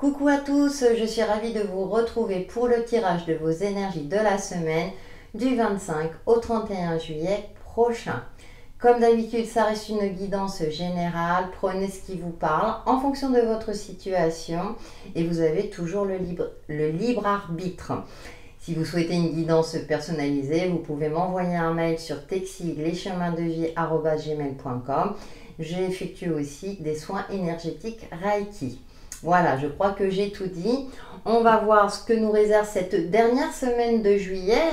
Coucou à tous, je suis ravie de vous retrouver pour le tirage de vos énergies de la semaine du 25 au 31 juillet prochain. Comme d'habitude, ça reste une guidance générale, prenez ce qui vous parle en fonction de votre situation et vous avez toujours le libre arbitre. Si vous souhaitez une guidance personnalisée, vous pouvez m'envoyer un mail sur texi-lescheminsdevie@gmail.com. J'effectue aussi des soins énergétiques Reiki. Voilà, je crois que j'ai tout dit. On va voir ce que nous réserve cette dernière semaine de juillet.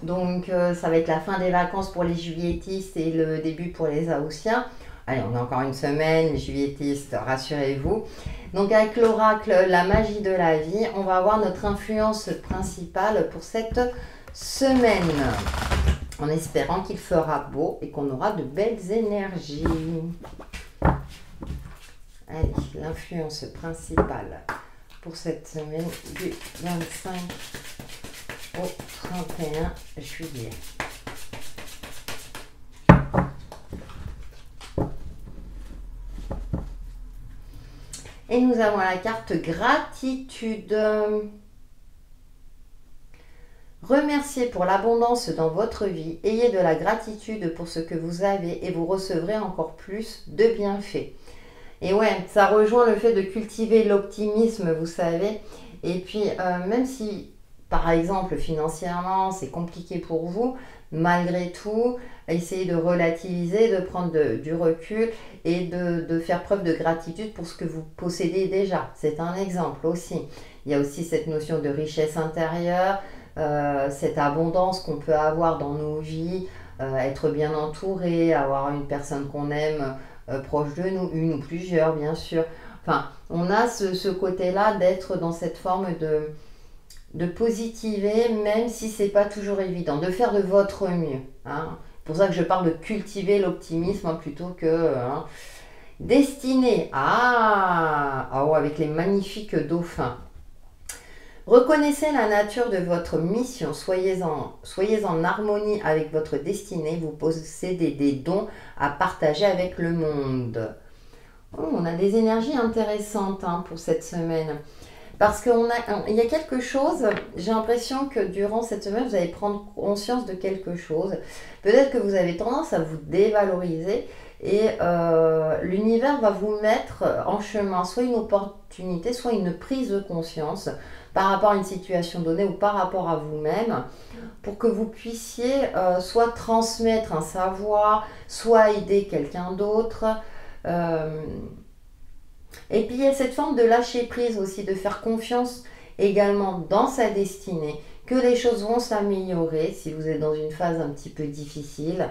Donc, ça va être la fin des vacances pour les juilletistes et le début pour les haussiens. Allez, on a encore une semaine, les juilletistes, rassurez-vous. Donc, avec l'oracle, la magie de la vie, on va voir notre influence principale pour cette semaine. En espérant qu'il fera beau et qu'on aura de belles énergies. Allez, l'influence principale pour cette semaine du 25 au 31 juillet. Et nous avons la carte gratitude. Remerciez pour l'abondance dans votre vie. Ayez de la gratitude pour ce que vous avez et vous recevrez encore plus de bienfaits. Et ouais, ça rejoint le fait de cultiver l'optimisme, vous savez. Et puis, même si, par exemple, financièrement, c'est compliqué pour vous, malgré tout, essayez de relativiser, de prendre du recul et de faire preuve de gratitude pour ce que vous possédez déjà. C'est un exemple aussi. Il y a aussi cette notion de richesse intérieure, cette abondance qu'on peut avoir dans nos vies, être bien entouré, avoir une personne qu'on aime, proche de nous, une ou plusieurs bien sûr. Enfin, on a ce côté-là d'être dans cette forme de positiver, même si c'est pas toujours évident, de faire de votre mieux. C'est pour ça que je parle de cultiver l'optimisme plutôt que destiné avec les magnifiques dauphins. Reconnaissez la nature de votre mission, soyez en harmonie avec votre destinée, vous possédez des dons à partager avec le monde. On a des énergies intéressantes pour cette semaine. Parce qu'il y a quelque chose, j'ai l'impression que durant cette semaine, vous allez prendre conscience de quelque chose. Peut-être que vous avez tendance à vous dévaloriser et l'univers va vous mettre en chemin, soit une opportunité, soit une prise de conscience par rapport à une situation donnée ou par rapport à vous-même, pour que vous puissiez soit transmettre un savoir, soit aider quelqu'un d'autre. Et puis il y a cette forme de lâcher prise aussi, de faire confiance également dans sa destinée, que les choses vont s'améliorer si vous êtes dans une phase un petit peu difficile,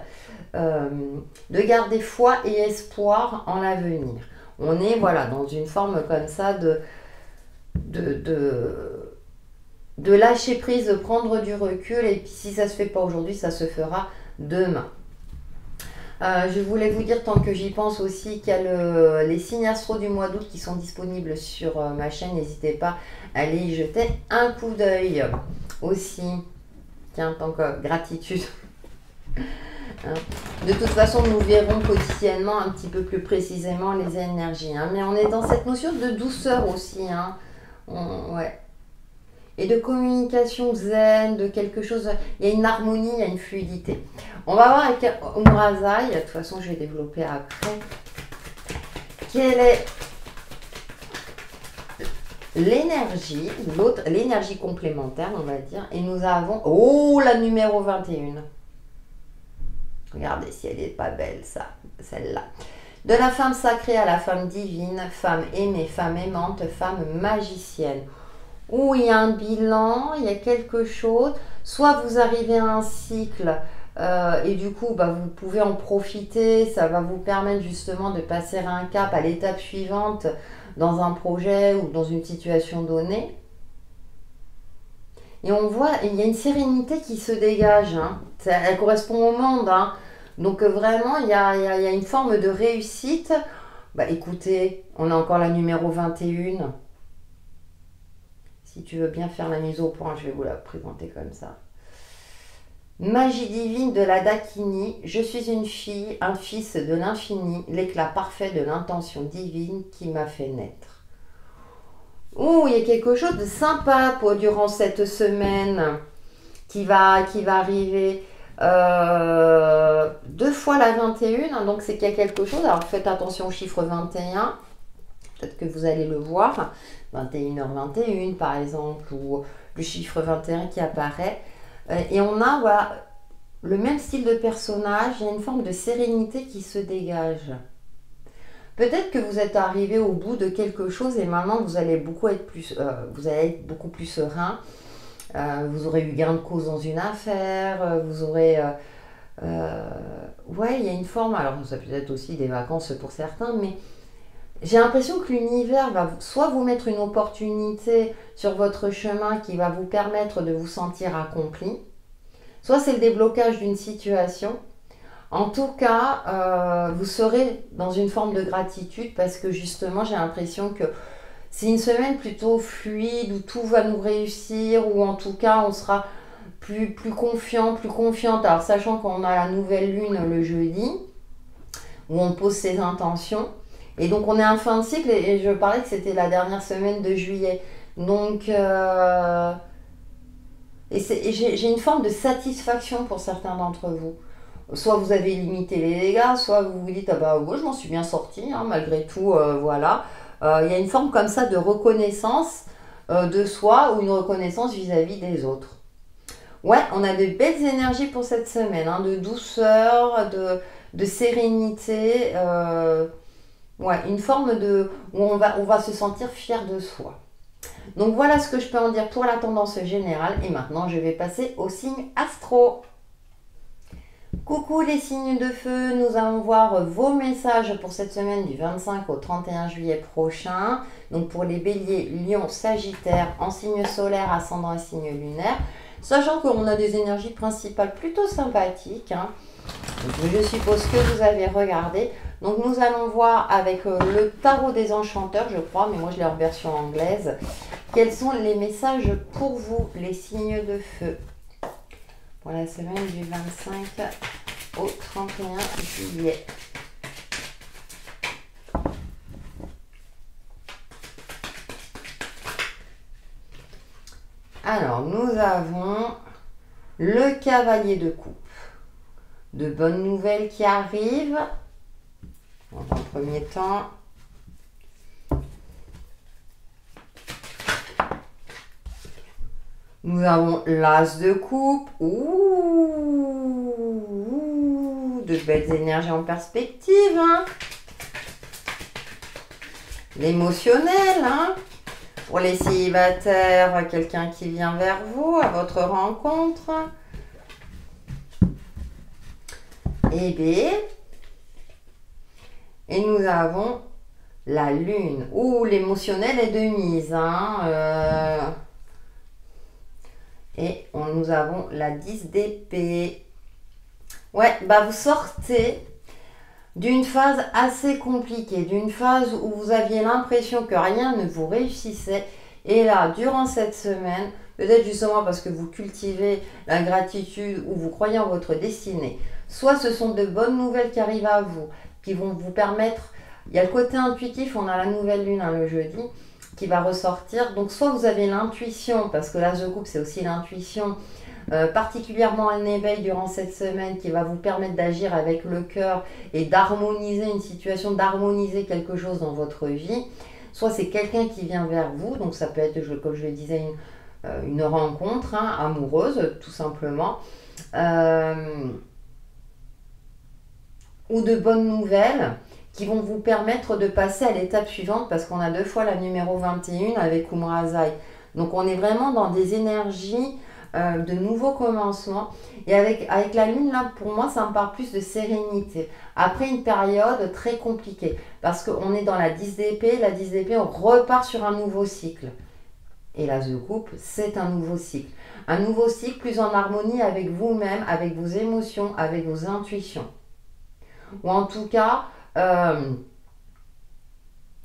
de garder foi et espoir en l'avenir. On est dans une forme comme ça de lâcher prise, de prendre du recul, et puis si ça ne se fait pas aujourd'hui, ça se fera demain. Je voulais vous dire, tant que j'y pense aussi, qu'il y a les signes astro du mois d'août qui sont disponibles sur ma chaîne. N'hésitez pas à aller y jeter un coup d'œil aussi. Tiens, tant que gratitude. De toute façon, nous verrons quotidiennement un petit peu plus précisément les énergies. Mais on est dans cette notion de douceur aussi. Ouais. Et de communication zen, de quelque chose, il y a une harmonie, il y a une fluidité. On va voir avec Umrazai, de toute façon je vais développer après, quelle est l'énergie, l'énergie complémentaire on va dire, et nous avons, la numéro 21. Regardez si elle n'est pas belle celle-là. De la femme sacrée à la femme divine, femme aimée, femme aimante, femme magicienne. Où il y a un bilan, il y a quelque chose, soit vous arrivez à un cycle et du coup vous pouvez en profiter, ça va vous permettre justement de passer à un cap, à l'étape suivante dans un projet ou dans une situation donnée. Et on voit, il y a une sérénité qui se dégage, elle correspond au monde, donc vraiment il y a une forme de réussite. Écoutez, on a encore la numéro 21. Si tu veux bien faire la mise au point, je vais vous la présenter comme ça. Magie divine de la Dakini, je suis une fille, un fils de l'infini, l'éclat parfait de l'intention divine qui m'a fait naître. Ouh, il y a quelque chose de sympa durant cette semaine qui va arriver. 2 fois la 21, hein, donc c'est qu'il y a quelque chose. Alors faites attention au chiffre 21, peut-être que vous allez le voir. 21h21 par exemple, ou le chiffre 21 qui apparaît. Et on a voilà, le même style de personnage, il y a une forme de sérénité qui se dégage. Peut-être que vous êtes arrivé au bout de quelque chose et maintenant vous allez vous allez être beaucoup plus serein. Vous aurez eu gain de cause dans une affaire, vous aurez... ouais, il y a une forme, alors ça peut être aussi des vacances pour certains, mais j'ai l'impression que l'univers va soit vous mettre une opportunité sur votre chemin qui va vous permettre de vous sentir accompli, soit c'est le déblocage d'une situation. En tout cas, vous serez dans une forme de gratitude parce que justement, j'ai l'impression que c'est une semaine plutôt fluide où tout va nous réussir, ou en tout cas, on sera plus confiant, plus confiante. Alors, sachant qu'on a la nouvelle lune le jeudi, où on pose ses intentions. Et donc, on est en fin de cycle et je parlais que c'était la dernière semaine de juillet. Donc, j'ai une forme de satisfaction pour certains d'entre vous. Soit vous avez limité les dégâts, soit vous vous dites ah bah ouais, je m'en suis bien sortie, hein, malgré tout, voilà. Il y a une forme comme ça de reconnaissance de soi, ou une reconnaissance vis-à-vis des autres. Ouais, on a de belles énergies pour cette semaine, hein, de douceur, de sérénité, ouais, une forme où on va se sentir fier de soi. Donc voilà ce que je peux en dire pour la tendance générale, et maintenant je vais passer au signe astro. Coucou les signes de feu, nous allons voir vos messages pour cette semaine du 25 au 31 juillet prochain. Donc pour les béliers, lion, sagittaire, en signe solaire, ascendant et signe lunaire. Sachant qu'on a des énergies principales plutôt sympathiques, hein. Donc, je suppose que vous avez regardé. Donc nous allons voir avec le tarot des enchanteurs, je crois, mais moi je l'ai en version anglaise. Quels sont les messages pour vous, les signes de feu, pour la semaine du 25 au 31 juillet. Alors, nous avons le cavalier de coupe. De bonnes nouvelles qui arrivent. En premier temps. Nous avons l'as de coupe. Ouh, de belles énergies en perspective, hein. L'émotionnel, hein. Pour les célibataires, quelqu'un qui vient vers vous, à votre rencontre. Et bien, et nous avons la lune. Ouh, l'émotionnel est de mise, hein. Et nous avons la 10 d'épée. Ouais, bah vous sortez d'une phase assez compliquée, d'une phase où vous aviez l'impression que rien ne vous réussissait. Et là, durant cette semaine, peut-être justement parce que vous cultivez la gratitude ou vous croyez en votre destinée, soit ce sont de bonnes nouvelles qui arrivent à vous, qui vont vous permettre... Il y a le côté intuitif, on a la nouvelle lune, hein, le jeudi, qui va ressortir. Donc soit vous avez l'intuition, parce que l'as de coupe c'est aussi l'intuition, particulièrement un éveil durant cette semaine qui va vous permettre d'agir avec le cœur et d'harmoniser une situation, d'harmoniser quelque chose dans votre vie. Soit c'est quelqu'un qui vient vers vous, donc ça peut être, comme je le disais, une rencontre, hein, amoureuse tout simplement, ou de bonnes nouvelles qui vont vous permettre de passer à l'étape suivante, parce qu'on a 2 fois la numéro 21 avec Umrazai. Donc on est vraiment dans des énergies de nouveaux commencements. Et avec la lune, là, pour moi, ça me parle plus de sérénité. Après une période très compliquée, parce qu'on est dans la 10 d'épée. La 10 d'épée, on repart sur un nouveau cycle. Et l'as de coupe, c'est un nouveau cycle. Un nouveau cycle plus en harmonie avec vous-même, avec vos émotions, avec vos intuitions. Ou en tout cas...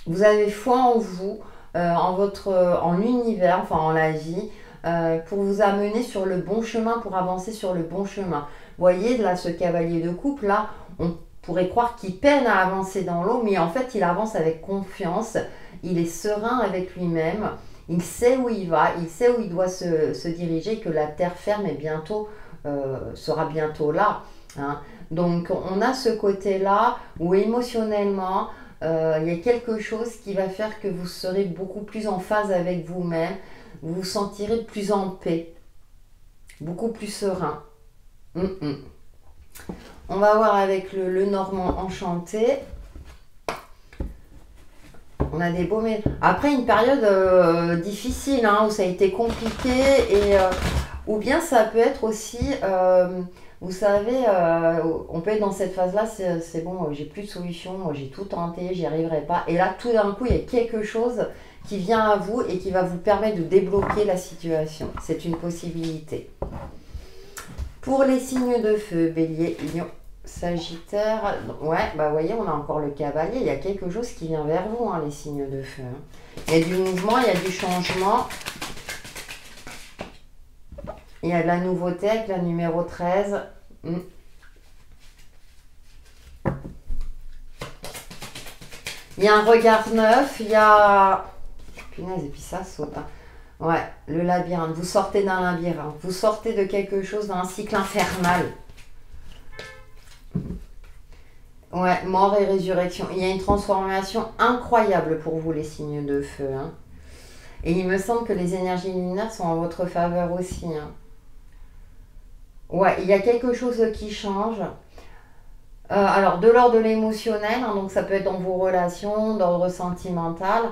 vous avez foi en vous, en l'univers, enfin en la vie, pour vous amener sur le bon chemin, pour avancer sur le bon chemin. Vous voyez, là, ce cavalier de coupe, là, on pourrait croire qu'il peine à avancer dans l'eau, mais en fait, il avance avec confiance il est serein avec lui-même, il sait où il va, il sait où il doit se diriger, que la terre ferme est bientôt, sera bientôt là. Hein. Donc on a ce côté-là où émotionnellement, il y a quelque chose qui va faire que vous serez beaucoup plus en phase avec vous-même, vous vous sentirez plus en paix, beaucoup plus serein. On va voir avec le Normand enchanté. On a des beaux mails. Après une période difficile, hein, où ça a été compliqué, et ou bien ça peut être aussi, vous savez, on peut être dans cette phase-là, c'est bon, j'ai plus de solution, j'ai tout tenté, j'y arriverai pas. Et là, tout d'un coup, il y a quelque chose qui vient à vous et qui va vous permettre de débloquer la situation. C'est une possibilité. Pour les signes de feu, Bélier, Lion, Sagittaire, ouais, bah vous voyez, on a encore le cavalier, il y a quelque chose qui vient vers vous, hein, les signes de feu. Il y a du mouvement, il y a du changement. Il y a de la nouveauté avec la numéro 13. Il y a un regard neuf, il y a... Punaise, et puis ça saute. Hein. Ouais, le labyrinthe. Vous sortez d'un labyrinthe. Vous sortez de quelque chose, d'un cycle infernal. Ouais, mort et résurrection. Il y a une transformation incroyable pour vous, les signes de feu. Hein. Et il me semble que les énergies lunaires sont en votre faveur aussi. Hein. Ouais, il y a quelque chose qui change. Alors, de l'ordre de l'émotionnel, hein, donc ça peut être dans vos relations, d'ordre sentimental.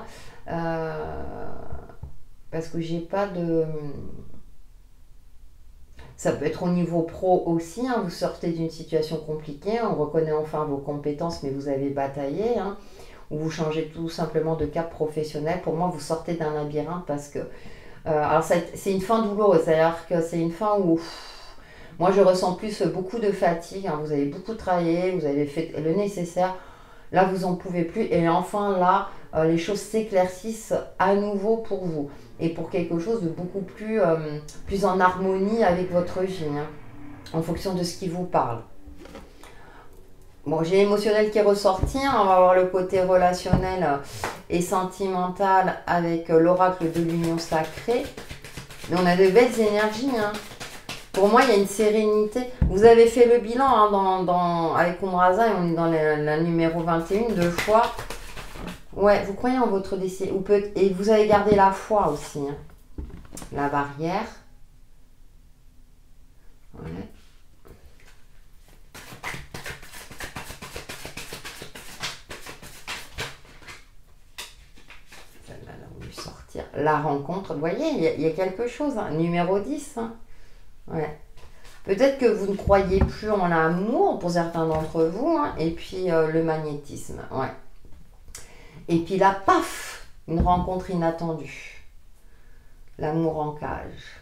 Parce que j'ai pas de... Ça peut être au niveau pro aussi, hein, vous sortez d'une situation compliquée, on reconnaît enfin vos compétences, mais vous avez bataillé, hein, ou vous changez tout simplement de cap professionnel. Pour moi, vous sortez d'un labyrinthe parce que... alors, c'est une fin douloureuse, c'est-à-dire que c'est une fin où... Moi, je ressens plus beaucoup de fatigue, hein, vous avez beaucoup travaillé, vous avez fait le nécessaire, là, vous n'en pouvez plus, et enfin, là, les choses s'éclaircissent à nouveau pour vous. Et pour quelque chose de beaucoup plus, plus en harmonie avec votre vie, hein, en fonction de ce qui vous parle. Bon, j'ai l'émotionnel qui est ressorti, hein, on va voir le côté relationnel et sentimental avec l'oracle de l'union sacrée. Mais on a de belles énergies. Hein. Pour moi, il y a une sérénité. Vous avez fait le bilan hein, avec Ombraza et on est dans la numéro 21 deux fois. Ouais, vous croyez en votre décès. Et vous avez gardé la foi aussi. Hein. La barrière. Ouais. Celle-là, là, on va lui sortir. La rencontre. Vous voyez, il y a quelque chose. Hein. Numéro 10. Hein. Ouais. Peut-être que vous ne croyez plus en l'amour pour certains d'entre vous. Hein. Et puis, le magnétisme. Ouais. Et puis là, paf, une rencontre inattendue. L'amour en cage.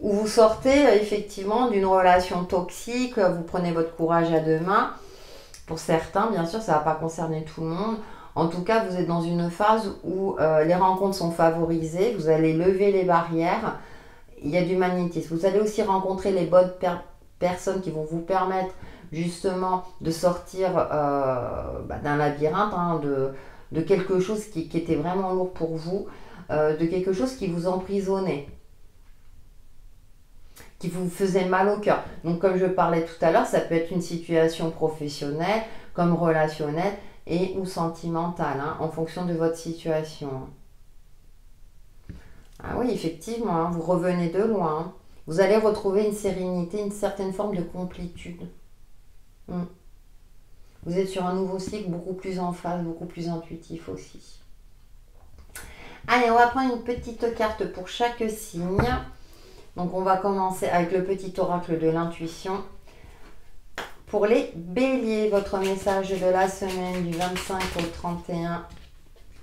Où vous sortez effectivement d'une relation toxique, vous prenez votre courage à deux mains. Pour certains, bien sûr, ça ne va pas concerner tout le monde. En tout cas, vous êtes dans une phase où les rencontres sont favorisées, vous allez lever les barrières, il y a du magnétisme. Vous allez aussi rencontrer les bonnes personnes qui vont vous permettre justement de sortir d'un labyrinthe, hein, de quelque chose qui était vraiment lourd pour vous, de quelque chose qui vous emprisonnait, qui vous faisait mal au cœur. Donc comme je parlais tout à l'heure, ça peut être une situation professionnelle, comme relationnelle et ou sentimentale, hein, en fonction de votre situation. Ah oui, effectivement, hein, vous revenez de loin. Hein. Vous allez retrouver une sérénité, une certaine forme de complétude. Vous êtes sur un nouveau cycle beaucoup plus en phase, beaucoup plus intuitif aussi. Allez, on va prendre une petite carte pour chaque signe. Donc on va commencer avec le petit oracle de l'intuition. Pour les béliers, votre message de la semaine du 25 au 31.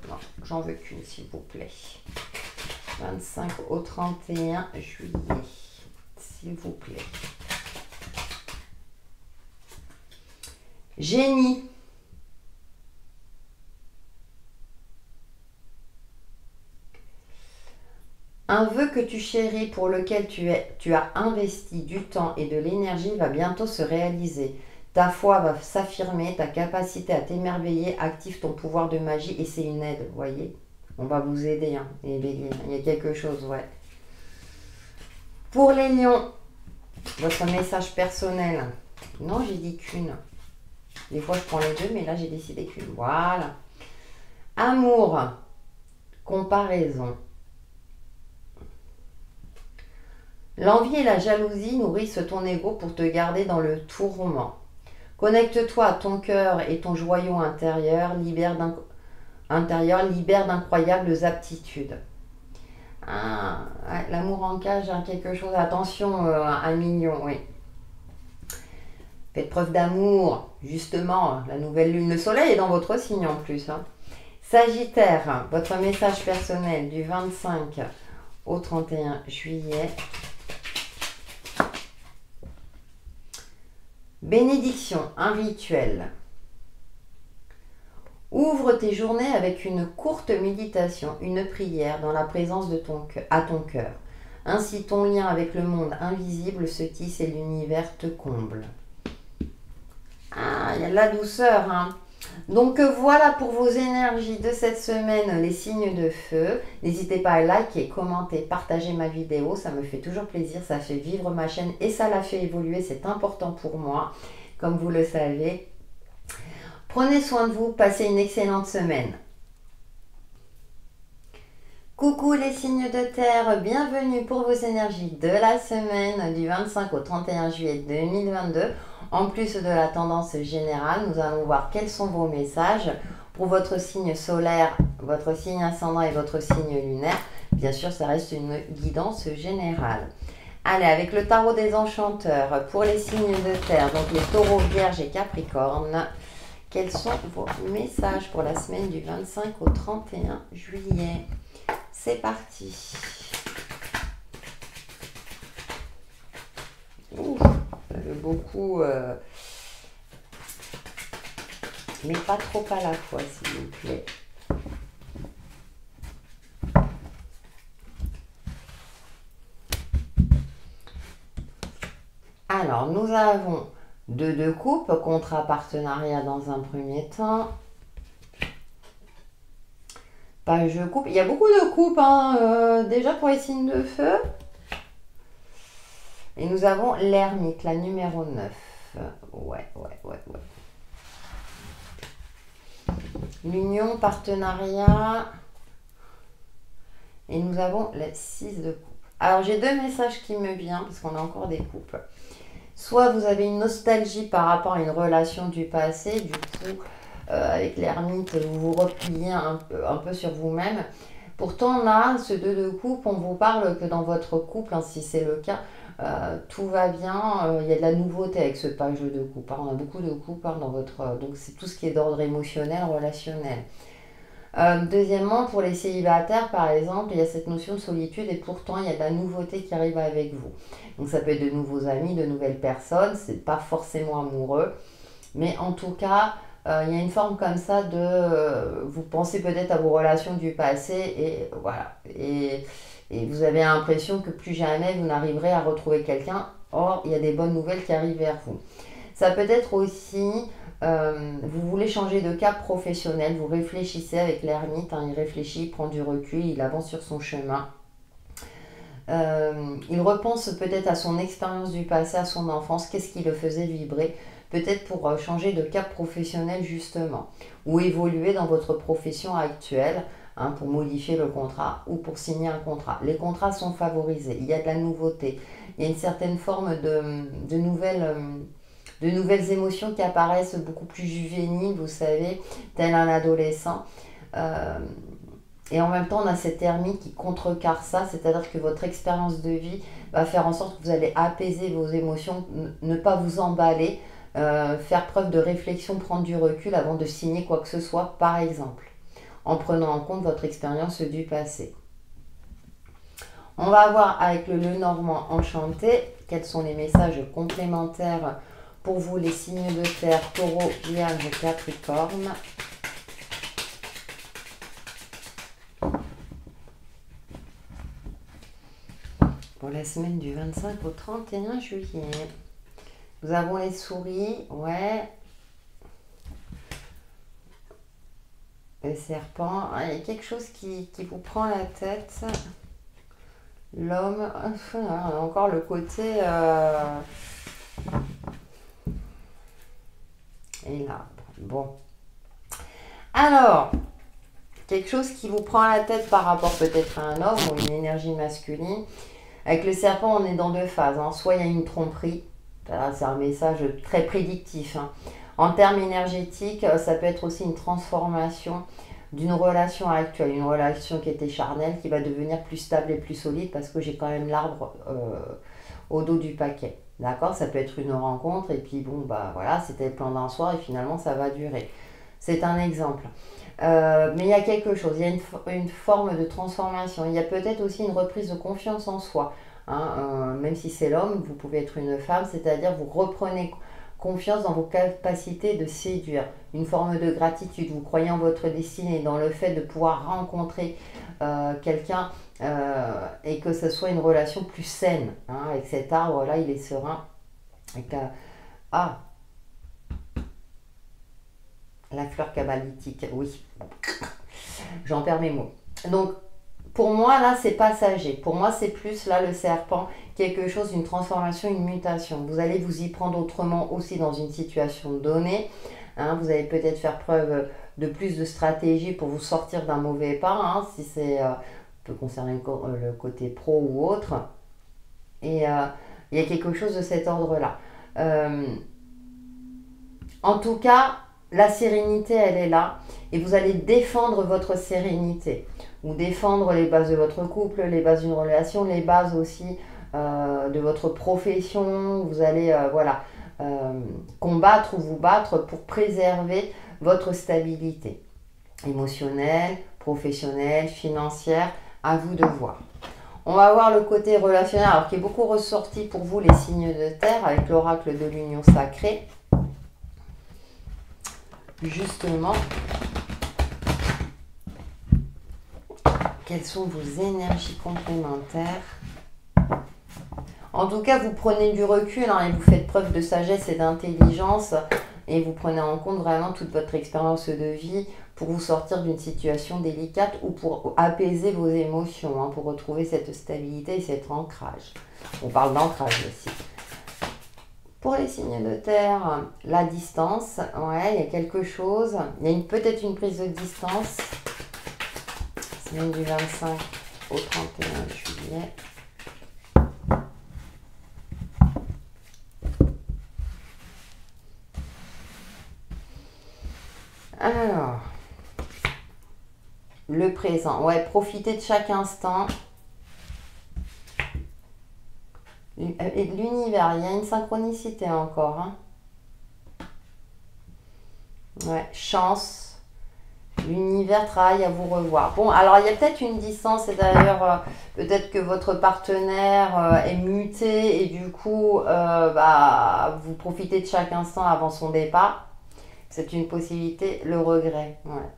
Non, j'en veux qu'une s'il vous plaît. 25 au 31 juillet, s'il vous plaît. Génie. Un vœu que tu chéris, pour lequel tu as investi du temps et de l'énergie, va bientôt se réaliser. Ta foi va s'affirmer, ta capacité à t'émerveiller active ton pouvoir de magie et c'est une aide, vous voyez. On va vous aider, hein, les béliers. Il y a quelque chose, ouais. Pour les lions, votre message personnel. Non, j'ai dit qu'une. Des fois, je prends les deux, mais là, j'ai décidé qu'une. Voilà. Amour, comparaison. L'envie et la jalousie nourrissent ton ego pour te garder dans le tourment. Connecte-toi à ton cœur et ton joyau intérieur libère d'incroyables aptitudes. Ah, l'amour en cage, hein, quelque chose. Attention, un mignon, oui. Faites preuve d'amour, justement. La nouvelle lune, le soleil est dans votre signe en plus. Hein. Sagittaire, votre message personnel du 25 au 31 juillet. Bénédiction, un rituel. Ouvre tes journées avec une courte méditation, une prière dans la présence de à ton cœur. Ainsi ton lien avec le monde invisible se tisse et l'univers te comble. Ah, il y a de la douceur, hein. Donc voilà pour vos énergies de cette semaine, les signes de feu. N'hésitez pas à liker, commenter, partager ma vidéo, ça me fait toujours plaisir, ça fait vivre ma chaîne et ça la fait évoluer, c'est important pour moi, comme vous le savez. Prenez soin de vous, passez une excellente semaine. Coucou les signes de terre, bienvenue pour vos énergies de la semaine du 25 au 31 juillet 2022. En plus de la tendance générale, nous allons voir quels sont vos messages pour votre signe solaire, votre signe ascendant et votre signe lunaire. Bien sûr, ça reste une guidance générale. Allez, avec le tarot des enchanteurs, pour les signes de terre, donc les taureaux, vierges et capricornes, quels sont vos messages pour la semaine du 25 au 31 juillet? C'est parti. Ouh, ça fait beaucoup, mais pas trop à la fois, s'il vous plaît. Alors, nous avons deux coupes, contrat partenariat dans un premier temps. Page de coupe. Il y a beaucoup de coupes, hein, déjà pour les signes de feu. Et nous avons l'ermite, la numéro 9. Ouais. L'union, partenariat. Et nous avons la 6 de coupe. Alors, j'ai deux messages qui me viennent, parce qu'on a encore des coupes. Soit vous avez une nostalgie par rapport à une relation du passé, du coup, avec l'ermite, vous vous repliez un peu sur vous-même. Pourtant, là, ce 2 de coupe, on vous parle que dans votre couple, hein, si c'est le cas, tout va bien. Il y a de la nouveauté avec ce page de coupe. Hein. On a beaucoup de coupes hein, dans votre... donc, c'est tout ce qui est d'ordre émotionnel, relationnel. Deuxièmement, pour les célibataires, par exemple, il y a cette notion de solitude et pourtant, il y a de la nouveauté qui arrive avec vous. Donc, ça peut être de nouveaux amis, de nouvelles personnes. C'est pas forcément amoureux. Mais en tout cas... il y a une forme comme ça de... vous pensez peut-être à vos relations du passé et voilà. Et vous avez l'impression que plus jamais vous n'arriverez à retrouver quelqu'un. Or, il y a des bonnes nouvelles qui arrivent vers vous. Ça peut être aussi... vous voulez changer de cap professionnel. Vous réfléchissez avec l'ermite. Hein, il réfléchit, il prend du recul, il avance sur son chemin. Il repense peut-être à son expérience du passé, à son enfance. Qu'est-ce qui le faisait vibrer ? Peut-être pour changer de cap professionnel justement, ou évoluer dans votre profession actuelle, hein, pour modifier le contrat ou pour signer un contrat. Les contrats sont favorisés, il y a de la nouveauté, il y a une certaine forme de nouvelles émotions qui apparaissent beaucoup plus juvéniles, vous savez, tel un adolescent. Et en même temps, on a cette ermite qui contrecarre ça, c'est-à-dire que votre expérience de vie va faire en sorte que vous allez apaiser vos émotions, ne pas vous emballer, faire preuve de réflexion, prendre du recul avant de signer quoi que ce soit, par exemple, en prenant en compte votre expérience du passé. On va voir avec le Lenormand enchanté quels sont les messages complémentaires pour vous, les signes de terre, taureau, vierge et capricorne. Pour la semaine du 25 au 31 juillet. Nous avons les souris, ouais. Le serpent, ah, il y a quelque chose qui vous prend la tête. L'homme, encore le côté... Et là, bon. Alors, quelque chose qui vous prend la tête par rapport peut-être à un homme ou une énergie masculine. Avec le serpent, on est dans deux phases. Hein. Soit il y a une tromperie, c'est un message très prédictif. Hein. En termes énergétiques, ça peut être aussi une transformation d'une relation actuelle, une relation qui était charnelle, qui va devenir plus stable et plus solide parce que j'ai quand même l'arbre au dos du paquet. D'accord? Ça peut être une rencontre et puis bon, bah voilà, c'était le plan d'un soir et finalement ça va durer. C'est un exemple. Mais il y a quelque chose, il y a une forme de transformation. Il y a peut-être aussi une reprise de confiance en soi. Hein, même si c'est l'homme, vous pouvez être une femme, c'est-à-dire vous reprenez confiance dans vos capacités de séduire. Une forme de gratitude, vous croyez en votre destinée, dans le fait de pouvoir rencontrer quelqu'un et que ce soit une relation plus saine. Hein, avec cet arbre-là, il est serein. La fleur cabalitique, oui. J'en perds mes mots. Donc, pour moi, là, c'est passager. Pour moi, c'est plus, là, le serpent, quelque chose, une transformation, une mutation. Vous allez vous y prendre autrement aussi dans une situation donnée. Hein, vous allez peut-être faire preuve de plus de stratégie pour vous sortir d'un mauvais pas, hein, si c'est peut concerner le côté pro ou autre. Et il y a quelque chose de cet ordre-là. En tout cas, la sérénité, elle est là. Et vous allez défendre votre sérénité. Ou défendre les bases de votre couple, les bases d'une relation, les bases aussi de votre profession. Vous allez combattre ou vous battre pour préserver votre stabilité émotionnelle, professionnelle, financière. À vous de voir. On va voir le côté relationnel, alors qui est beaucoup ressorti pour vous, les signes de terre, avec l'oracle de l'union sacrée. Justement, quelles sont vos énergies complémentaires? En tout cas, vous prenez du recul hein, et vous faites preuve de sagesse et d'intelligence et vous prenez en compte vraiment toute votre expérience de vie pour vous sortir d'une situation délicate ou pour apaiser vos émotions, hein, pour retrouver cette stabilité et cet ancrage. On parle d'ancrage aussi. Pour les signes de terre, la distance, ouais, il y a quelque chose. Il y a peut-être une prise de distance. Semaine du 25 au 31 juillet. Alors, le présent. Ouais, profitez de chaque instant. Et de l'univers, il y a une synchronicité encore. Hein. Ouais, chance. L'univers travaille à vous revoir. Bon, alors il y a peut-être une distance, et d'ailleurs, peut-être que votre partenaire est muté et du coup, vous profitez de chaque instant avant son départ. C'est une possibilité, le regret. Ouais.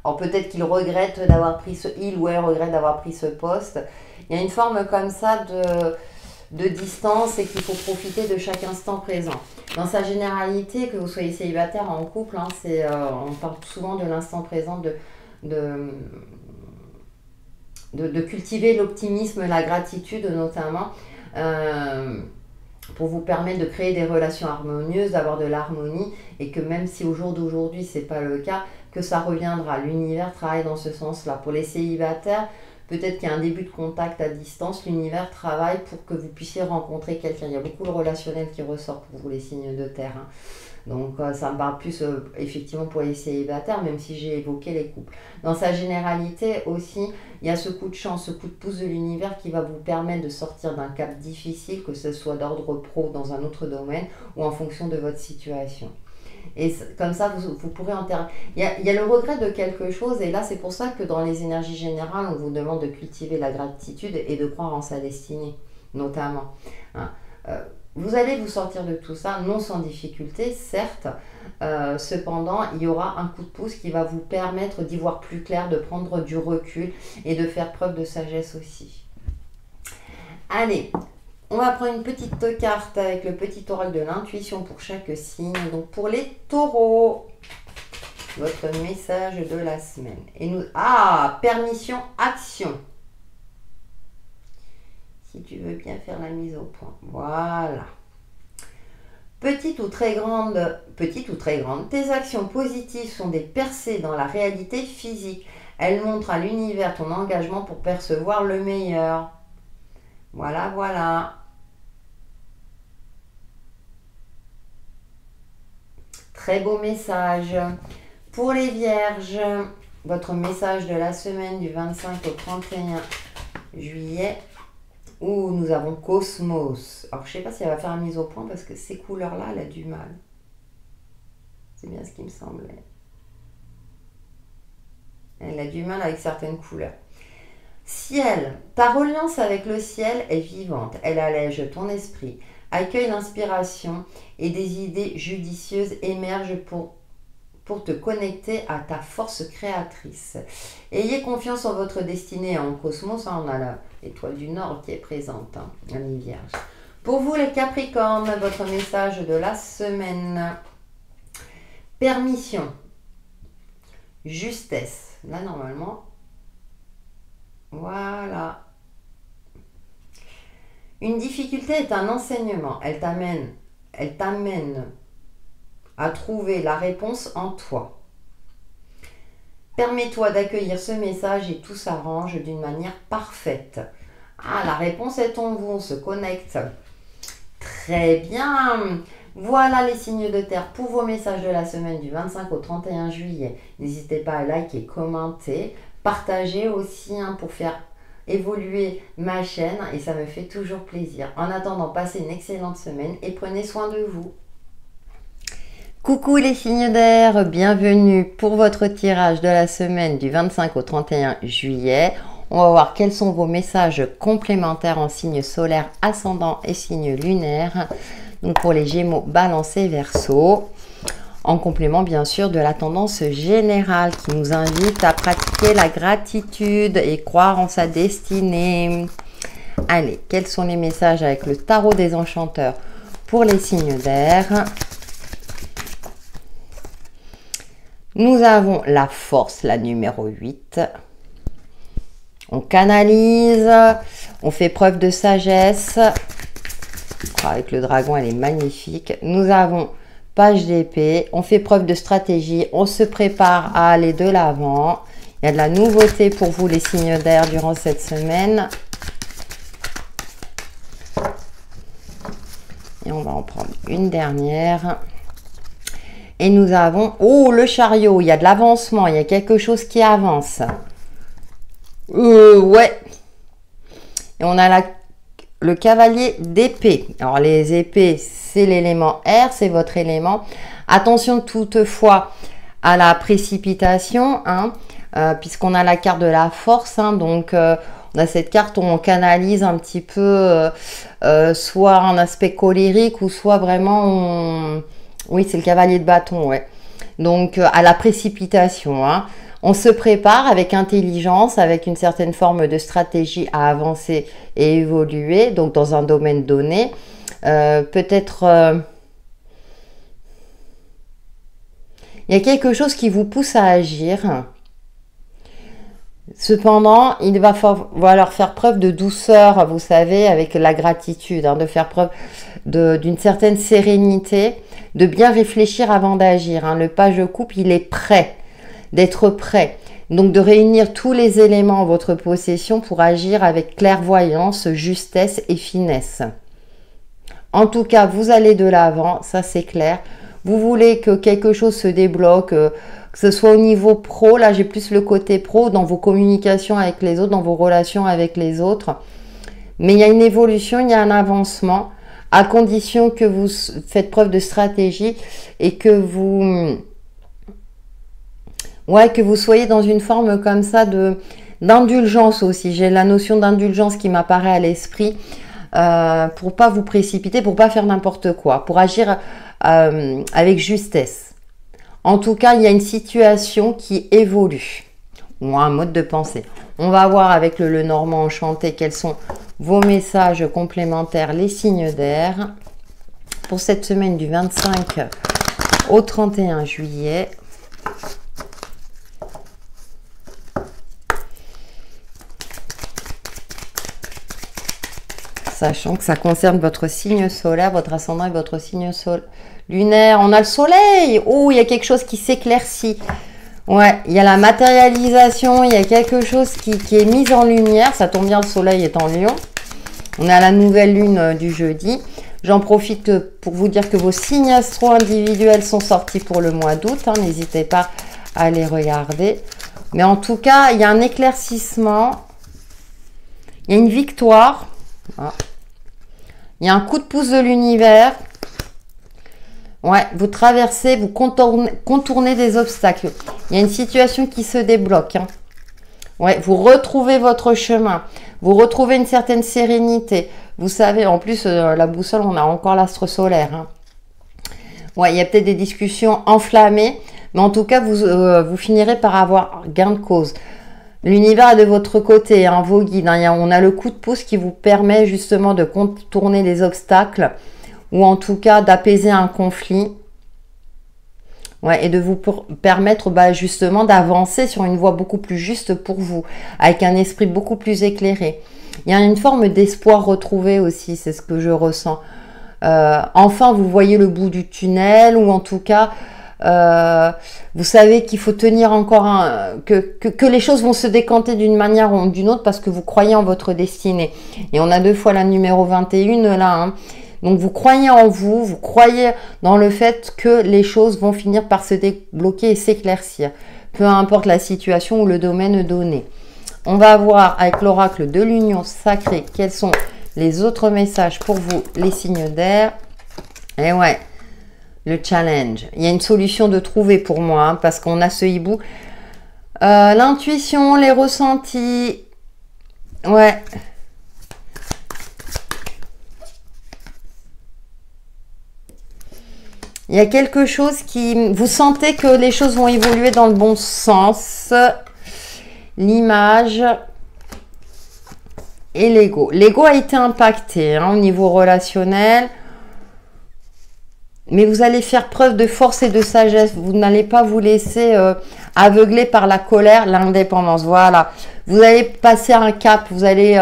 Alors peut-être qu'il regrette d'avoir pris il ou elle regrette d'avoir pris ce poste. Il y a une forme comme ça de distance et qu'il faut profiter de chaque instant présent. Dans sa généralité, que vous soyez célibataire ou en couple, hein, on parle souvent de l'instant présent, de cultiver l'optimisme, la gratitude notamment, pour vous permettre de créer des relations harmonieuses, d'avoir de l'harmonie, et que même si au jour d'aujourd'hui ce n'est pas le cas, que ça reviendra. L'univers travaille dans ce sens-là. Pour les célibataires, peut-être qu'il y a un début de contact à distance, l'univers travaille pour que vous puissiez rencontrer quelqu'un. Il y a beaucoup de relationnel qui ressort pour vous, les signes de terre. Hein. Donc ça me parle plus effectivement pour les célibataires, même si j'ai évoqué les couples. Dans sa généralité aussi, il y a ce coup de chance, ce coup de pouce de l'univers qui va vous permettre de sortir d'un cap difficile, que ce soit d'ordre pro dans un autre domaine ou en fonction de votre situation. Et comme ça, vous pourrez il y a le regret de quelque chose, et là, c'est pour ça que dans les énergies générales, on vous demande de cultiver la gratitude et de croire en sa destinée, notamment. Hein. Vous allez vous sortir de tout ça, non sans difficulté, certes. Cependant, il y aura un coup de pouce qui va vous permettre d'y voir plus clair, de prendre du recul et de faire preuve de sagesse aussi. Allez, On va prendre une petite carte avec le petit oracle de l'intuition pour chaque signe. Donc pour les taureaux, votre message de la semaine. Et nous, permission, action. Si tu veux bien faire la mise au point. Voilà. Petite ou très grande, tes actions positives sont des percées dans la réalité physique. Elles montrent à l'univers ton engagement pour percevoir le meilleur. Voilà, voilà. Très beau message. Pour les vierges, votre message de la semaine du 25 au 31 juillet, où nous avons Cosmos. Alors, je ne sais pas si elle va faire la mise au point parce que ces couleurs-là, elle a du mal. C'est bien ce qui me semblait. Elle a du mal avec certaines couleurs. Ciel, ta reliance avec le ciel est vivante. Elle allège ton esprit. Accueille l'inspiration et des idées judicieuses émergent pour te connecter à ta force créatrice. Ayez confiance en votre destinée. En Cosmos, on a l'étoile du Nord qui est présente, Ami Vierge. Pour vous les Capricornes, votre message de la semaine. Permission. Justesse. Là, normalement, voilà. Une difficulté est un enseignement. Elle t'amène à trouver la réponse en toi. Permets-toi d'accueillir ce message et tout s'arrange d'une manière parfaite. La réponse est en vous, on se connecte. Très bien. Voilà les signes de terre pour vos messages de la semaine du 25 au 31 juillet. N'hésitez pas à liker, commenter, partager aussi pour faire évoluer ma chaîne et ça me fait toujours plaisir. En attendant, passez une excellente semaine et prenez soin de vous. Coucou les signes d'air, bienvenue pour votre tirage de la semaine du 25 au 31 juillet. On va voir quels sont vos messages complémentaires en signe solaire, ascendant et signe lunaire. Donc pour les Gémeaux, Balance et Verseau. En complément bien sûr de la tendance générale qui nous invite à pratiquer la gratitude et croire en sa destinée. Allez, quels sont les messages avec le tarot des enchanteurs pour les signes d'air? Nous avons la force, la numéro 8. On canalise, on fait preuve de sagesse. Avec le dragon, elle est magnifique. Nous avons page d'épée, on fait preuve de stratégie, on se prépare à aller de l'avant. Il y a de la nouveauté pour vous les signes d'air durant cette semaine. Et on va en prendre une dernière. Et nous avons, le chariot, il y a de l'avancement, il y a quelque chose qui avance. Ouais. Et on a le cavalier d'épée. Alors les épées, c'est l'élément air, c'est votre élément. Attention toutefois à la précipitation, puisqu'on a la carte de la force. Donc on a cette carte où on canalise un petit peu, soit un aspect colérique ou soit vraiment... Oui, c'est le cavalier de bâton, ouais. Donc, à la précipitation, On se prépare avec intelligence, avec une certaine forme de stratégie à avancer et évoluer, donc dans un domaine donné. Peut-être... il y a quelque chose qui vous pousse à agir. Cependant, il va falloir faire preuve de douceur, vous savez, avec la gratitude, de faire preuve d'une certaine sérénité, de bien réfléchir avant d'agir. Le page de coupe, il est prêt, d'être prêt. Donc, de réunir tous les éléments en votre possession pour agir avec clairvoyance, justesse et finesse. En tout cas, vous allez de l'avant, ça c'est clair. Vous voulez que quelque chose se débloque, que ce soit au niveau pro, là j'ai plus le côté pro, dans vos communications avec les autres, dans vos relations avec les autres. Mais il y a une évolution, il y a un avancement, à condition que vous faites preuve de stratégie et que vous soyez dans une forme comme ça d'indulgence aussi. J'ai la notion d'indulgence qui m'apparaît à l'esprit pour pas vous précipiter, pour pas faire n'importe quoi, pour agir avec justesse. En tout cas, il y a une situation qui évolue ou un mode de pensée. On va voir avec le Normand enchanté quels sont vos messages complémentaires, les signes d'air, pour cette semaine du 25 au 31 juillet. Sachant que ça concerne votre signe solaire, votre ascendant et votre signe lunaire. On a le soleil. Oh, il y a quelque chose qui s'éclaircit. Ouais, il y a la matérialisation, il y a quelque chose qui est mis en lumière. Ça tombe bien, le soleil est en Lion. On a la nouvelle lune du jeudi. J'en profite pour vous dire que vos signes astro individuels sont sortis pour le mois d'août. Hein, n'hésitez pas à les regarder. Mais en tout cas, il y a un éclaircissement. Il y a une victoire. Ah. Il y a un coup de pouce de l'univers. Ouais, vous traversez, vous contournez des obstacles. Il y a une situation qui se débloque. Hein. Ouais, vous retrouvez votre chemin. Vous retrouvez une certaine sérénité. Vous savez, en plus, la boussole, on a encore l'astre solaire. Hein. Ouais, il y a peut-être des discussions enflammées. Mais en tout cas, vous finirez par avoir gain de cause. L'univers est de votre côté, hein, vos guides. Hein. On a le coup de pouce qui vous permet justement de contourner les obstacles ou en tout cas d'apaiser un conflit. Ouais, et de vous permettre justement d'avancer sur une voie beaucoup plus juste pour vous, avec un esprit beaucoup plus éclairé. Il y a une forme d'espoir retrouvé aussi, c'est ce que je ressens. Enfin, vous voyez le bout du tunnel ou en tout cas... vous savez qu'il faut tenir encore que les choses vont se décanter d'une manière ou d'une autre parce que vous croyez en votre destinée. Et on a 2 fois la numéro 21 là. Hein. Donc vous croyez en vous, vous croyez dans le fait que les choses vont finir par se débloquer et s'éclaircir. Peu importe la situation ou le domaine donné. On va voir avec l'oracle de l'union sacrée quels sont les autres messages pour vous, les signes d'air. Et ouais. Le challenge. Il y a une solution de trouver pour moi, hein, parce qu'on a ce hibou. L'intuition, les ressentis. Ouais. Il y a quelque chose qui... Vous sentez que les choses vont évoluer dans le bon sens. L'image et l'ego. L'ego a été impacté hein, au niveau relationnel. Mais vous allez faire preuve de force et de sagesse. Vous n'allez pas vous laisser aveugler par la colère, l'indépendance. Voilà. Vous allez passer un cap. Vous allez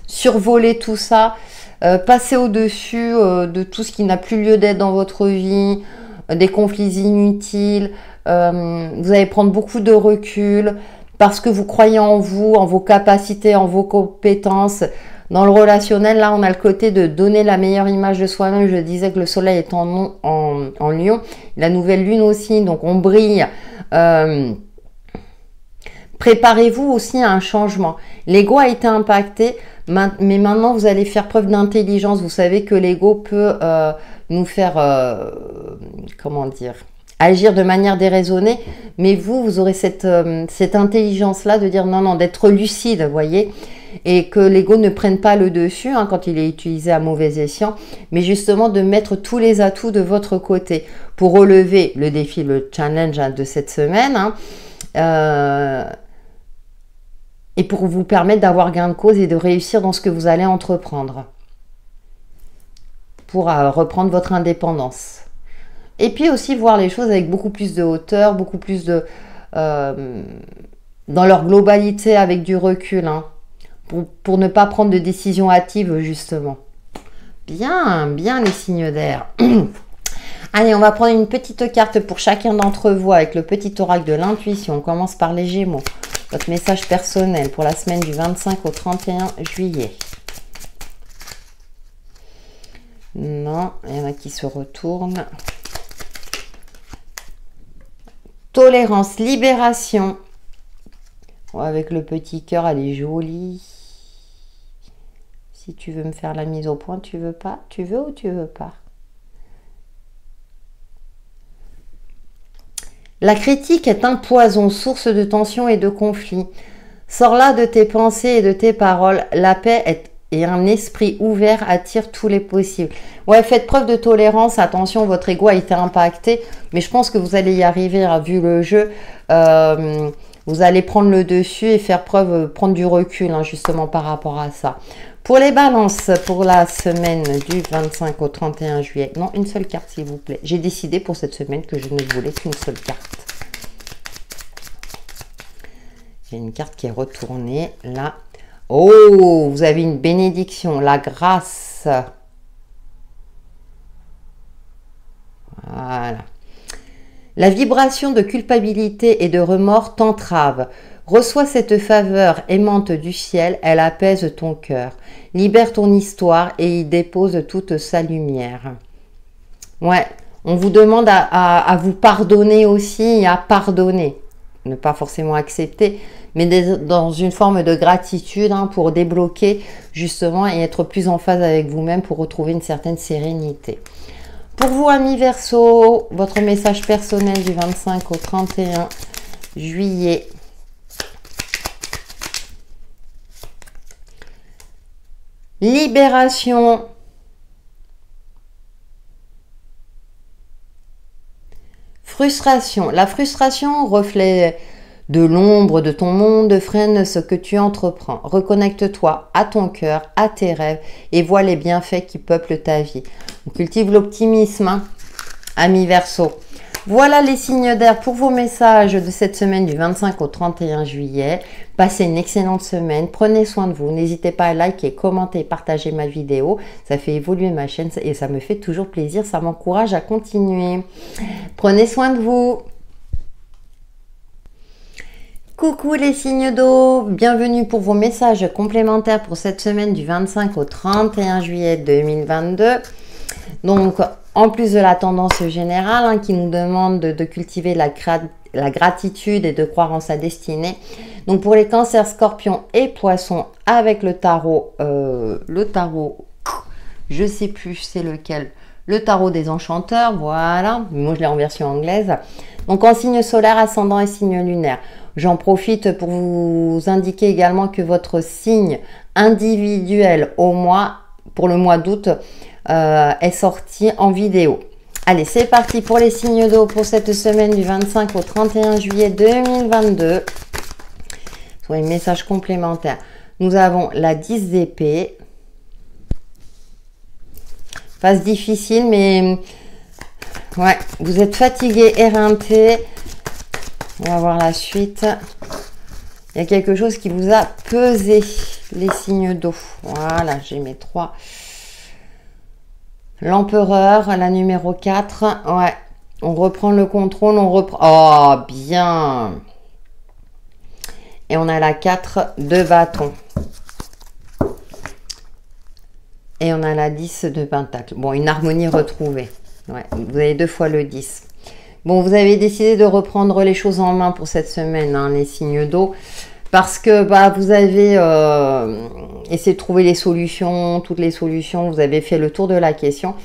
survoler tout ça. Passer au-dessus de tout ce qui n'a plus lieu d'être dans votre vie. Des conflits inutiles. Vous allez prendre beaucoup de recul. Parce que vous croyez en vous, en vos capacités, en vos compétences. Dans le relationnel, là, on a le côté de donner la meilleure image de soi-même. Je disais que le soleil est en Lion. La nouvelle lune aussi, donc on brille. Préparez-vous aussi à un changement. L'ego a été impacté, mais maintenant, vous allez faire preuve d'intelligence. Vous savez que l'ego peut nous faire, comment dire, agir de manière déraisonnée. Mais vous aurez cette intelligence-là de dire non, d'être lucide, vous voyez. Et que l'ego ne prenne pas le dessus hein, quand il est utilisé à mauvais escient, mais justement de mettre tous les atouts de votre côté pour relever le défi, le challenge hein, de cette semaine et pour vous permettre d'avoir gain de cause et de réussir dans ce que vous allez entreprendre pour reprendre votre indépendance. Et puis aussi voir les choses avec beaucoup plus de hauteur, beaucoup plus de... dans leur globalité avec du recul hein. Pour ne pas prendre de décisions hâtives, justement. Bien les signes d'air. Allez, on va prendre une petite carte pour chacun d'entre vous avec le petit oracle de l'intuition. On commence par les Gémeaux. Votre message personnel pour la semaine du 25 au 31 juillet. Non, il y en a qui se retournent. Tolérance, libération. Oh, avec le petit cœur, elle est jolie. Si tu veux me faire la mise au point, tu veux pas? Tu veux ou tu veux pas? La critique est un poison, source de tension et de conflit. Sors-la de tes pensées et de tes paroles. La paix et un esprit ouvert attirent tous les possibles. Ouais, faites preuve de tolérance. Attention, votre ego a été impacté. Mais je pense que vous allez y arriver, hein, vu le jeu. Vous vous allez prendre le dessus et faire preuve, prendre du recul hein, justement par rapport à ça. Pour les balances, pour la semaine du 25 au 31 juillet, non, une seule carte s'il vous plaît. J'ai décidé pour cette semaine que je ne voulais qu'une seule carte. J'ai une carte qui est retournée là. Oh, vous avez une bénédiction, la grâce. Voilà. La vibration de culpabilité et de remords t'entrave. Reçois cette faveur aimante du ciel, elle apaise ton cœur. Libère ton histoire et y dépose toute sa lumière. Ouais, on vous demande à vous pardonner aussi et à pardonner. Ne pas forcément accepter, mais dans une forme de gratitude hein, pour débloquer justement et être plus en phase avec vous-même pour retrouver une certaine sérénité. Pour vous, amis Verseau, votre message personnel du 25 au 31 juillet. Libération. Frustration. La frustration, reflet de l'ombre de ton monde, freine ce que tu entreprends. Reconnecte-toi à ton cœur, à tes rêves et vois les bienfaits qui peuplent ta vie. On cultive l'optimisme, hein, amis Verseau. Voilà les signes d'air pour vos messages de cette semaine du 25 au 31 juillet. Passez une excellente semaine. Prenez soin de vous. N'hésitez pas à liker, commenter, partager ma vidéo. Ça fait évoluer ma chaîne et ça me fait toujours plaisir. Ça m'encourage à continuer. Prenez soin de vous. Coucou les signes d'eau, bienvenue pour vos messages complémentaires pour cette semaine du 25 au 31 juillet 2022. Donc, en plus de la tendance générale hein, qui nous demande de cultiver la gratitude et de croire en sa destinée. Donc, pour les cancers, scorpions et poissons avec le tarot, je sais plus c'est lequel, le tarot des enchanteurs, voilà. Moi, je l'ai en version anglaise. Donc, en signe solaire, ascendant et signe lunaire. J'en profite pour vous indiquer également que votre signe individuel pour le mois d'août est sorti en vidéo. Allez, c'est parti pour les signes d'eau pour cette semaine du 25 au 31 juillet 2022. Sur les messages complémentaires, nous avons la 10 d'épée. Phase difficile, mais ouais, vous êtes fatigué, éreinté. On va voir la suite. Il y a quelque chose qui vous a pesé, les signes d'eau. Voilà, j'ai mes 3. L'empereur, la numéro 4. Ouais, on reprend le contrôle, on reprend... Oh, bien. Et on a la 4 de bâton. Et on a la 10 de pentacle. Bon, une harmonie retrouvée. Ouais, vous avez 2 fois le 10. Bon, vous avez décidé de reprendre les choses en main pour cette semaine, hein, les signes d'eau, parce que vous avez essayé de trouver les solutions, toutes les solutions, vous avez fait le tour de la question.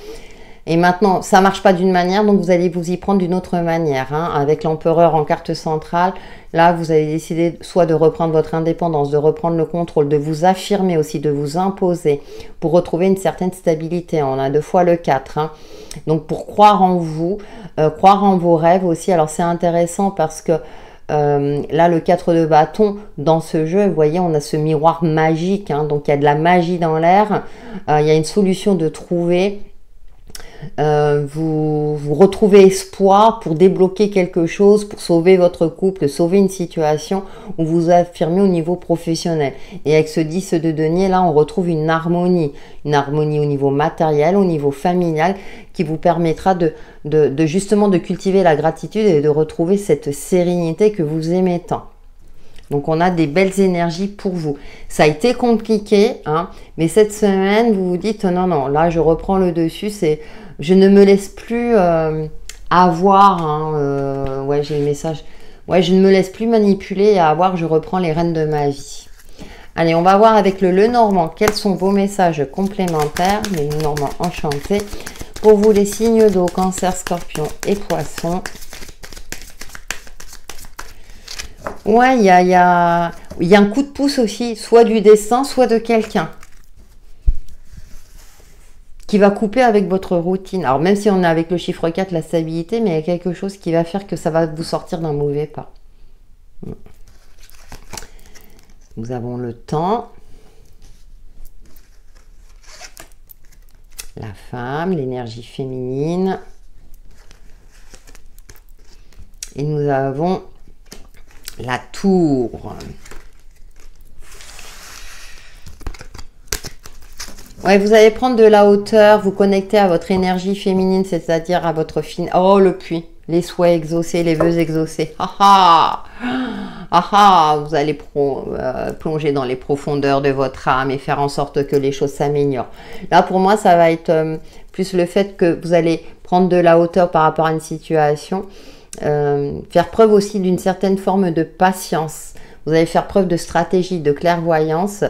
Et maintenant, ça ne marche pas d'une manière, donc vous allez vous y prendre d'une autre manière. Hein, avec l'empereur en carte centrale, là, vous avez décidé soit de reprendre votre indépendance, de reprendre le contrôle, de vous affirmer aussi, de vous imposer pour retrouver une certaine stabilité. On a 2 fois le 4. Hein. Donc, pour croire en vous, croire en vos rêves aussi. Alors, c'est intéressant parce que là, le 4 de bâton, dans ce jeu, vous voyez, on a ce miroir magique. Hein, donc, il y a de la magie dans l'air. Il y a une solution de trouver... vous retrouvez espoir pour débloquer quelque chose, pour sauver votre couple, sauver une situation où vous affirmez au niveau professionnel. Et avec ce 10 de denier, là, on retrouve une harmonie au niveau matériel, au niveau familial, qui vous permettra de justement de cultiver la gratitude et de retrouver cette sérénité que vous aimez tant. Donc, on a des belles énergies pour vous. Ça a été compliqué, hein, mais cette semaine, vous vous dites, non, non, là, je reprends le dessus, je ne me laisse plus avoir, hein, ouais, j'ai le message, ouais, je ne me laisse plus manipuler et avoir, je reprends les rênes de ma vie. Allez, on va voir avec le Lenormand, quels sont vos messages complémentaires, le Lenormand enchanté, pour vous les signes d'eau, cancer, scorpion et poisson. Ouais, il y a un coup de pouce aussi, soit du destin, soit de quelqu'un qui va couper avec votre routine. Alors, même si on est avec le chiffre 4, la stabilité, mais il y a quelque chose qui va faire que ça va vous sortir d'un mauvais pas. Nous avons le temps. La femme, l'énergie féminine. Et nous avons la tour. Ouais, vous allez prendre de la hauteur, vous connecter à votre énergie féminine, c'est-à-dire à votre fine... Oh, le puits, les souhaits exaucés, les vœux exaucés. Ah ah, ah ah, vous allez plonger dans les profondeurs de votre âme et faire en sorte que les choses s'améliorent. Là, pour moi, ça va être plus le fait que vous allez prendre de la hauteur par rapport à une situation, faire preuve aussi d'une certaine forme de patience. Vous allez faire preuve de stratégie, de clairvoyance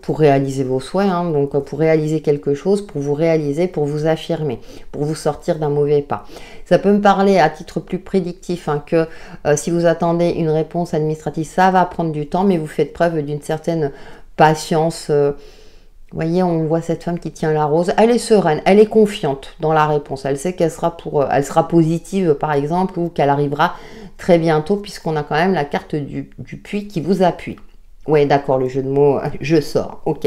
pour réaliser vos souhaits, hein, donc pour réaliser quelque chose, pour vous réaliser, pour vous affirmer, pour vous sortir d'un mauvais pas. Ça peut me parler à titre plus prédictif hein, que si vous attendez une réponse administrative, ça va prendre du temps, mais vous faites preuve d'une certaine patience. Vous voyez, on voit cette femme qui tient la rose. Elle est sereine, elle est confiante dans la réponse. Elle sait qu'elle sera elle sera positive, par exemple, ou qu'elle arrivera très bientôt, puisqu'on a quand même la carte du puits qui vous appuie. Oui, d'accord, le jeu de mots, je sors, ok.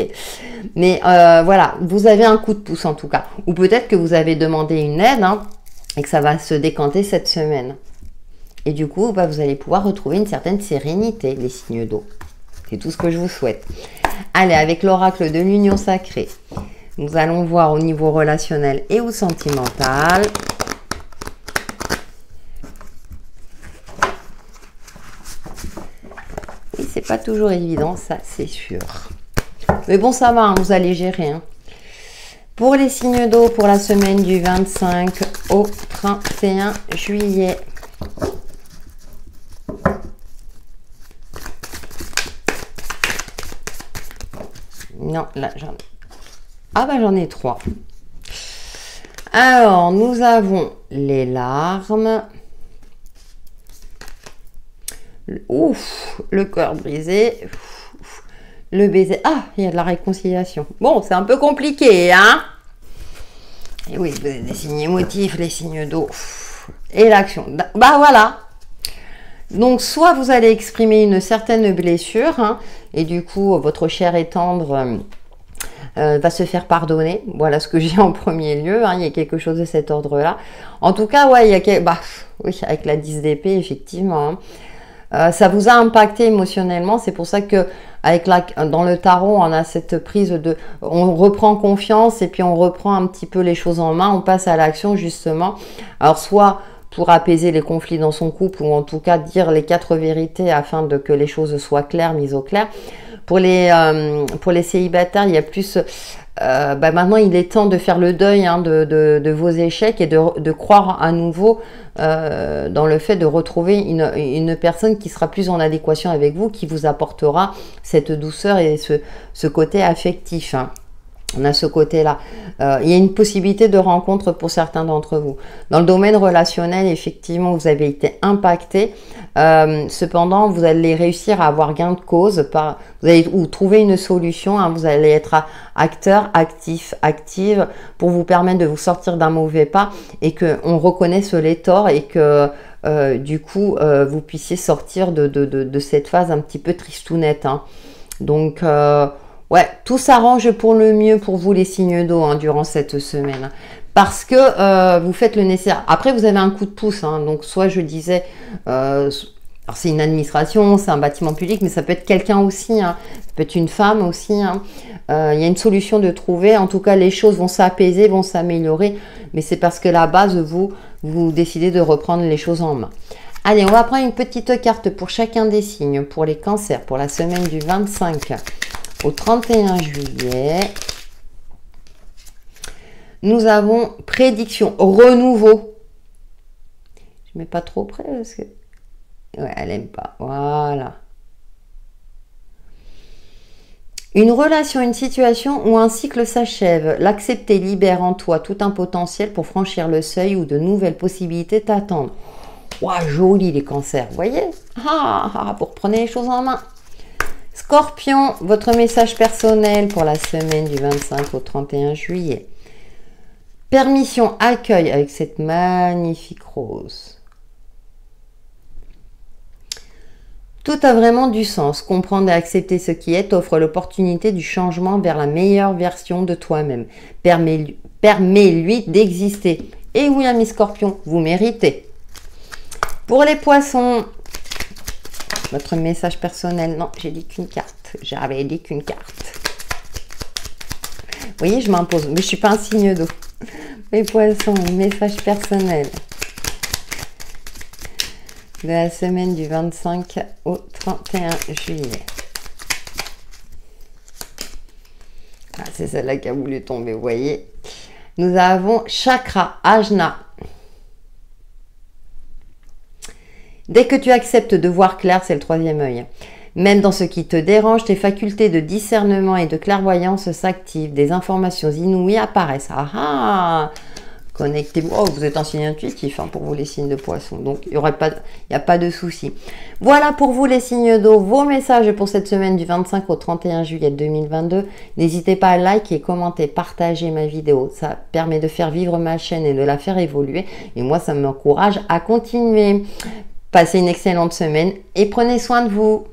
Mais voilà, vous avez un coup de pouce en tout cas. Ou peut-être que vous avez demandé une aide hein, et que ça va se décanter cette semaine. Et du coup, bah, vous allez pouvoir retrouver une certaine sérénité, les signes d'eau. C'est tout ce que je vous souhaite. Allez, avec l'oracle de l'union sacrée, nous allons voir au niveau relationnel et ou sentimental. Oui, c'est pas toujours évident, ça c'est sûr. Mais bon, ça va, hein, vous allez gérer. Hein. Pour les signes d'eau, pour la semaine du 25 au 31 juillet. Non, là, j'en ai... Ah, bah, j'en ai 3. Alors, nous avons les larmes. Ouf, le cœur brisé. Le baiser. Ah, il y a de la réconciliation. Bon, c'est un peu compliqué, hein? Et oui, vous avez des signes émotifs, les signes d'eau. Et l'action. Bah, voilà. Donc, soit vous allez exprimer une certaine blessure, hein, et du coup, votre chair et tendre va se faire pardonner. Voilà ce que j'ai en premier lieu. Hein, il y a quelque chose de cet ordre-là. En tout cas, ouais, il y a bah, oui, avec la 10 d'épée, effectivement. Hein, ça vous a impacté émotionnellement. C'est pour ça que dans le tarot, on a cette prise de... On reprend confiance et puis on reprend un petit peu les choses en main. On passe à l'action, justement. Alors, soit pour apaiser les conflits dans son couple ou en tout cas dire les 4 vérités afin que les choses soient claires, mises au clair. Pour les célibataires, il y a plus... bah maintenant, il est temps de faire le deuil hein, de vos échecs et de croire à nouveau dans le fait de retrouver une personne qui sera plus en adéquation avec vous, qui vous apportera cette douceur et ce côté affectif. Hein. On a ce côté-là. Il y a une possibilité de rencontre pour certains d'entre vous. Dans le domaine relationnel, effectivement, vous avez été impacté. Cependant, vous allez réussir à avoir gain de cause. Vous allez trouver une solution. Hein, vous allez être acteur, actif, active pour vous permettre de vous sortir d'un mauvais pas et qu'on reconnaisse les torts et que du coup, vous puissiez sortir de cette phase un petit peu tristounette. Hein. Donc... ouais, tout s'arrange pour le mieux pour vous les signes d'eau hein, durant cette semaine. Parce que vous faites le nécessaire. Après, vous avez un coup de pouce. Hein, donc, soit je disais, alors c'est une administration, c'est un bâtiment public, mais ça peut être quelqu'un aussi. Hein, ça peut être une femme aussi. Hein. Il y a une solution de trouver. En tout cas, les choses vont s'apaiser, vont s'améliorer. Mais c'est parce que la base, vous décidez de reprendre les choses en main. Allez, on va prendre une petite carte pour chacun des signes. Pour les cancers, pour la semaine du 25 au 31 juillet, nous avons prédiction, renouveau. Je ne mets pas trop près parce que... Ouais, elle n'aime pas. Voilà. Une relation, une situation où un cycle s'achève. L'accepter libère en toi tout un potentiel pour franchir le seuil où de nouvelles possibilités t'attendent. Waouh, joli les cancers, vous voyez? Vous reprenez les choses en main. Scorpion, votre message personnel pour la semaine du 25 au 31 juillet. Permission, accueil avec cette magnifique rose. Tout a vraiment du sens. Comprendre et accepter ce qui est t'offre l'opportunité du changement vers la meilleure version de toi-même. Permets-lui d'exister. Et oui, amis scorpions, vous méritez. Pour les poissons, votre message personnel. Non, j'ai dit qu'une carte. J'avais dit qu'une carte. Vous voyez, je m'impose. Mais je ne suis pas un signe d'eau. Les poissons, message personnel. De la semaine du 25 au 31 juillet. Ah, c'est celle-là qui a voulu tomber, vous voyez. Nous avons Chakra, Ajna. Dès que tu acceptes de voir clair, c'est le troisième œil. Même dans ce qui te dérange, tes facultés de discernement et de clairvoyance s'activent. Des informations inouïes apparaissent. Ah ah! Connectez-vous. Oh, vous êtes un signe intuitif hein, pour vous les signes de poisson. Donc, il n'y a pas de souci. Voilà pour vous les signes d'eau, vos messages pour cette semaine du 25 au 31 juillet 2022. N'hésitez pas à liker, commenter, partager ma vidéo. Ça permet de faire vivre ma chaîne et de la faire évoluer. Et moi, ça m'encourage à continuer. Passez une excellente semaine et prenez soin de vous.